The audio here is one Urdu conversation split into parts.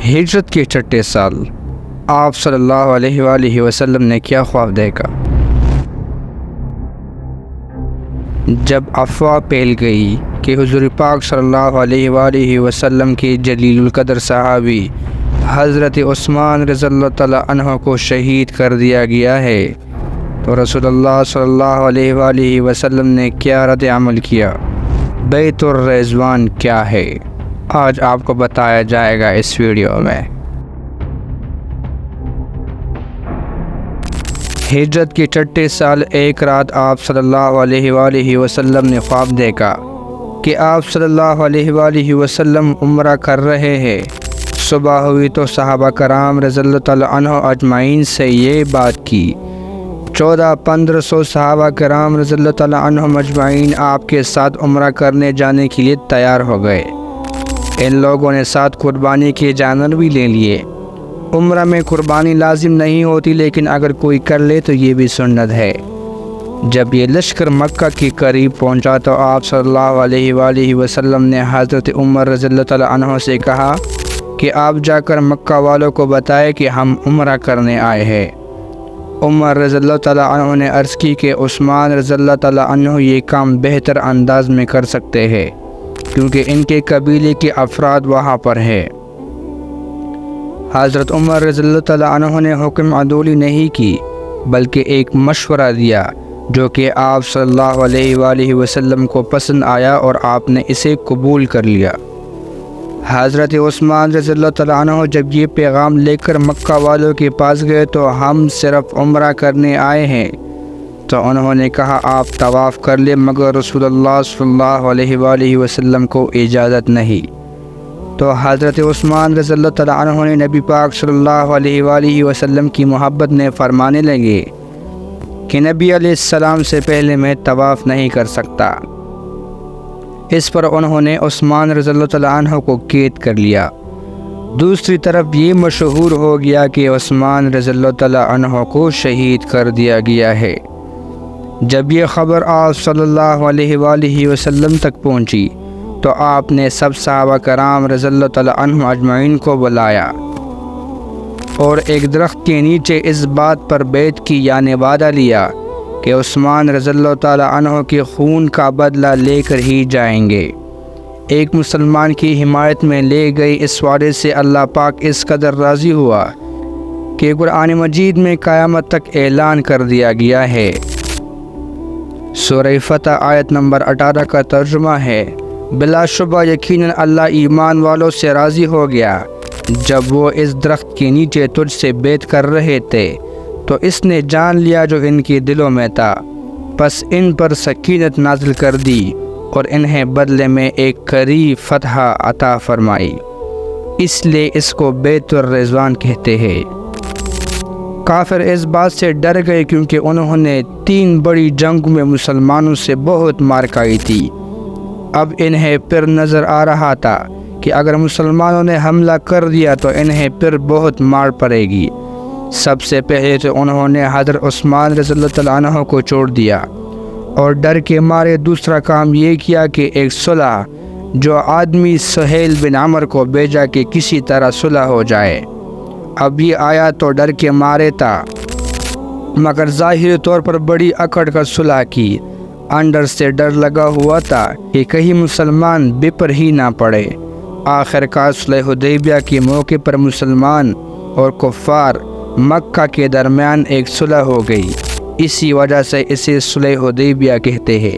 ہجرت کے چھٹے سال آپ صلی اللہ علیہ وآلہ وسلم نے کیا خواب دیکھا؟ جب افواہ پھیل گئی کہ حضور پاک صلی اللہ علیہ وآلہ وسلم کے جلیل القدر صحابی حضرت عثمان رضی اللہ تعالیٰ عنہ کو شہید کر دیا گیا ہے، تو رسول اللہ صلی اللہ علیہ وآلہ وسلم نے کیا رد عمل کیا؟ بیت الرضوان کیا ہے؟ آج آپ کو بتایا جائے گا اس ویڈیو میں۔ ہجرت کے چھٹے سال ایک رات آپ صلی اللہ علیہ وآلہ وسلم نے خواب دیکھا کہ آپ صلی اللہ علیہ وآلہ وسلم عمرہ کر رہے ہیں۔ صبح ہوئی تو صحابہ کرام رضی اللہ تعالیٰ عنہ اجمعین سے یہ بات کی۔ 1400-1500 صحابہ کرام رضی اللہ تعالیٰ عنہ اجمعین آپ کے ساتھ عمرہ کرنے جانے کے لیے تیار ہو گئے۔ ان لوگوں نے ساتھ قربانی کے جانور بھی لے لیے۔ عمرہ میں قربانی لازم نہیں ہوتی، لیکن اگر کوئی کر لے تو یہ بھی سنت ہے۔ جب یہ لشکر مکہ کے قریب پہنچا تو آپ صلی اللہ علیہ وآلہ وسلم نے حضرت عمر رضی اللہ تعالیٰ عنہ سے کہا کہ آپ جا کر مکہ والوں کو بتائیں کہ ہم عمرہ کرنے آئے ہیں۔ عمر رضی اللہ تعالیٰ عنہ نے عرض کی کہ عثمان رضی اللہ تعالیٰ عنہ یہ کام بہتر انداز میں کر سکتے ہیں، کیونکہ ان کے قبیلے کے افراد وہاں پر ہیں۔ حضرت عمر رضی اللہ تعالیٰ عنہ نے حکم عدولی نہیں کی، بلکہ ایک مشورہ دیا جو کہ آپ صلی اللہ علیہ وآلہ وسلم کو پسند آیا اور آپ نے اسے قبول کر لیا۔ حضرت عثمان رضی اللہ تعالیٰ عنہ جب یہ پیغام لے کر مکہ والوں کے پاس گئے تو ہم صرف عمرہ کرنے آئے ہیں، تو انہوں نے کہا آپ طواف کر لیں، مگر رسول اللہ صلی اللہ علیہ وآلہ وسلم کو اجازت نہیں۔ تو حضرت عثمان رضی اللہ تعالیٰ عنہ نے نبی پاک صلی اللہ علیہ وآلہ وسلم کی محبت میں فرمانے لگے کہ نبی علیہ السلام سے پہلے میں طواف نہیں کر سکتا۔ اس پر انہوں نے عثمان رضی اللہ تعالیٰ عنہ کو قید کر لیا۔ دوسری طرف یہ مشہور ہو گیا کہ عثمان رضی اللہ تعالیٰ عنہ کو شہید کر دیا گیا ہے۔ جب یہ خبر آپ صلی اللہ علیہ وآلہ وسلم تک پہنچی تو آپ نے سب صحابہ کرام رضی اللہ تعالیٰ عنہ اجمعین کو بلایا اور ایک درخت کے نیچے اس بات پر بیعت کی یعنی وعدہ لیا کہ عثمان رضی اللہ تعالیٰ عنہ کے خون کا بدلہ لے کر ہی جائیں گے۔ ایک مسلمان کی حمایت میں لے گئی اس وعدے سے اللہ پاک اس قدر راضی ہوا کہ قرآن مجید میں قیامت تک اعلان کر دیا گیا ہے۔ سورہ فتح آیت نمبر 18 کا ترجمہ ہے، بلا شبہ یقیناً اللہ ایمان والوں سے راضی ہو گیا جب وہ اس درخت کے نیچے تجھ سے بیعت کر رہے تھے، تو اس نے جان لیا جو ان کے دلوں میں تھا، پس ان پر سکینت نازل کر دی اور انہیں بدلے میں ایک قریب فتح عطا فرمائی، اس لیے اس کو بیت الرضوان کہتے ہیں۔ کافر اس بات سے ڈر گئے کیونکہ انہوں نے 3 بڑی جنگوں میں مسلمانوں سے بہت مار کھائی تھی۔ اب انہیں پھر نظر آ رہا تھا کہ اگر مسلمانوں نے حملہ کر دیا تو انہیں پھر بہت مار پڑے گی۔ سب سے پہلے تو انہوں نے حضرت عثمان رضی اللہ تعالیٰ عنہ کو چھوڑ دیا، اور ڈر کے مارے دوسرا کام یہ کیا کہ ایک صلح جو آدمی سہیل بن عمر کو بھیجا کہ کسی طرح صلح ہو جائے۔ اب یہ آیا تو ڈر کے مارے تھا، مگر ظاہری طور پر بڑی اکڑ کر صلح کی۔ اندر سے ڈر لگا ہوا تھا کہ کہیں مسلمان بپر ہی نہ پڑے۔ آخر کار صلح حدیبیہ کے موقع پر مسلمان اور کفار مکہ کے درمیان ایک صلح ہو گئی، اسی وجہ سے اسے صلح حدیبیہ کہتے ہیں۔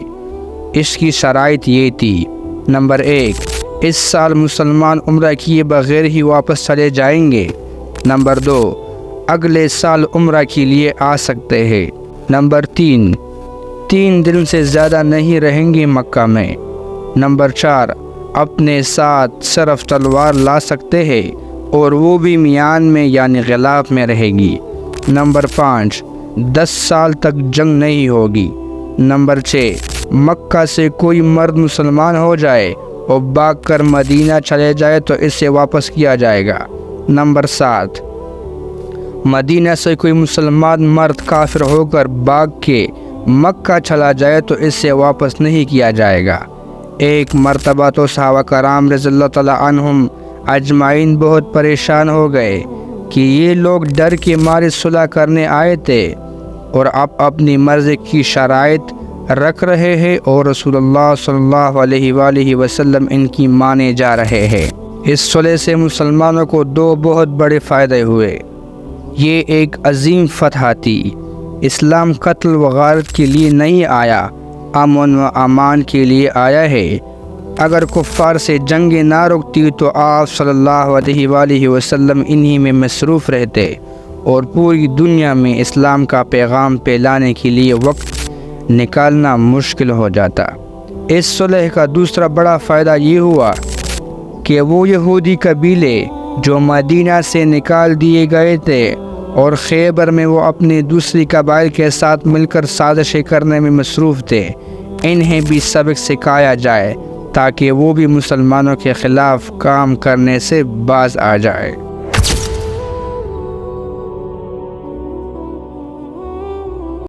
اس کی شرائط یہ تھی، نمبر 1، اس سال مسلمان عمرہ کیے بغیر ہی واپس چلے جائیں گے۔ نمبر 2، اگلے سال عمرہ کے لیے آ سکتے ہیں۔ نمبر 3 دن سے زیادہ نہیں رہیں گے مکہ میں۔ نمبر 4، اپنے ساتھ صرف تلوار لا سکتے ہیں اور وہ بھی میان میں یعنی غلاف میں رہے گی۔ نمبر 5، 10 سال تک جنگ نہیں ہوگی۔ نمبر 6، مکہ سے کوئی مرد مسلمان ہو جائے اور بھاگ کر مدینہ چلے جائے تو اسے واپس کیا جائے گا۔ نمبر 7، مدینہ سے کوئی مسلمان مرد کافر ہو کر بھاگ کے مکہ چلا جائے تو اسے واپس نہیں کیا جائے گا۔ ایک مرتبہ تو صحابہ کرام رضی اللہ تعالیٰ عنہم اجمعین بہت پریشان ہو گئے کہ یہ لوگ ڈر کے مارے صلح کرنے آئے تھے اور اب اپنی مرضی کی شرائط رکھ رہے ہیں اور رسول اللہ صلی اللہ علیہ وآلہ وسلم ان کی مانے جا رہے ہیں۔ اس صلح سے مسلمانوں کو دو بہت بڑے فائدے ہوئے۔ یہ ایک عظیم فتح تھی۔ اسلام قتل و غارت کے لیے نہیں آیا، امن و امان کے لیے آیا ہے۔ اگر کفار سے جنگیں نہ رکتی تو آپ صلی اللہ علیہ وآلہ وسلم انہی میں مصروف رہتے اور پوری دنیا میں اسلام کا پیغام پھیلانے کے لیے وقت نکالنا مشکل ہو جاتا۔ اس صلح کا دوسرا بڑا فائدہ یہ ہوا کہ وہ یہودی قبیلے جو مدینہ سے نکال دیے گئے تھے اور خیبر میں وہ اپنے دوسری قبائل کے ساتھ مل کر سازشیں کرنے میں مصروف تھے، انہیں بھی سبق سکھایا جائے تاکہ وہ بھی مسلمانوں کے خلاف کام کرنے سے باز آ جائے۔